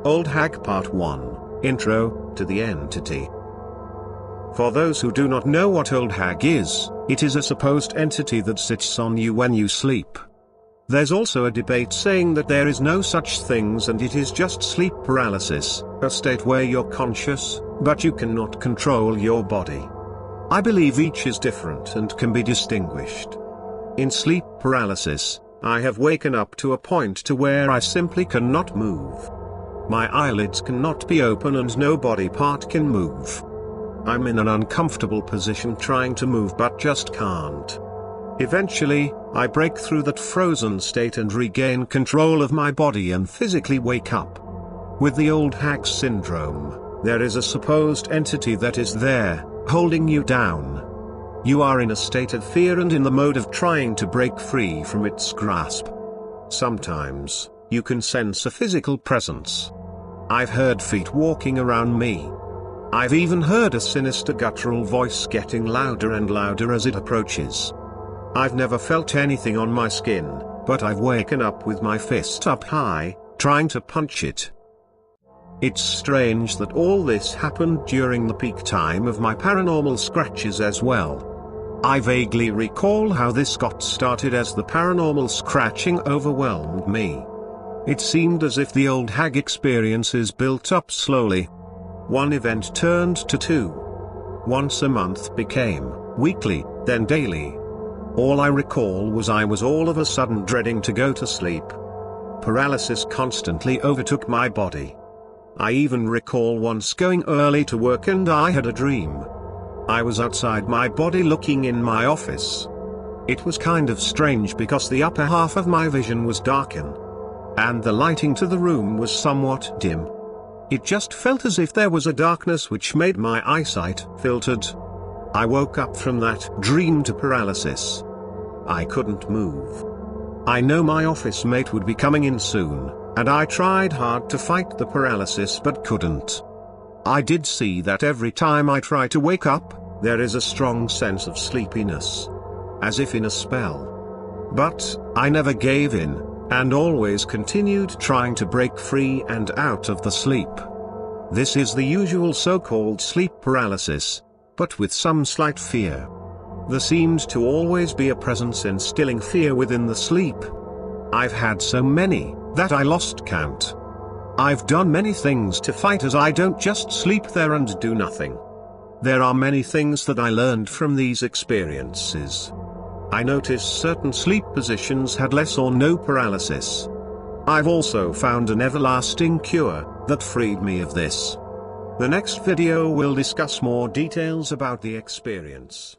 Old Hag Part 1, Intro to the Entity. For those who do not know what Old Hag is, it is a supposed entity that sits on you when you sleep. There's also a debate saying that there is no such things and it is just sleep paralysis, a state where you're conscious, but you cannot control your body. I believe each is different and can be distinguished. In sleep paralysis, I have waken up to a point to where I simply cannot move. My eyelids cannot be open and no body part can move. I'm in an uncomfortable position trying to move but just can't. Eventually, I break through that frozen state and regain control of my body and physically wake up. With the old hag syndrome, there is a supposed entity that is there, holding you down. You are in a state of fear and in the mode of trying to break free from its grasp. Sometimes, you can sense a physical presence. I've heard feet walking around me. I've even heard a sinister guttural voice getting louder and louder as it approaches. I've never felt anything on my skin, but I've waken up with my fist up high, trying to punch it. It's strange that all this happened during the peak time of my paranormal scratches as well. I vaguely recall how this got started as the paranormal scratching overwhelmed me. It seemed as if the old hag experiences built up slowly. One event turned to two. Once a month became weekly, then daily. All I recall was I was all of a sudden dreading to go to sleep. Paralysis constantly overtook my body. I even recall once going early to work and I had a dream. I was outside my body looking in my office. It was kind of strange because the upper half of my vision was darkened. And the lighting to the room was somewhat dim. It just felt as if there was a darkness which made my eyesight filtered. I woke up from that dream to paralysis. I couldn't move. I know my office mate would be coming in soon, and I tried hard to fight the paralysis but couldn't. I did see that every time I try to wake up, there is a strong sense of sleepiness. As if in a spell. But, I never gave in, and always continued trying to break free and out of the sleep. This is the usual so-called sleep paralysis, but with some slight fear. There seemed to always be a presence instilling fear within the sleep. I've had so many, that I lost count. I've done many things to fight as I don't just sleep there and do nothing. There are many things that I learned from these experiences. I noticed certain sleep positions had less or no paralysis. I've also found an everlasting cure that freed me of this. The next video will discuss more details about the experience.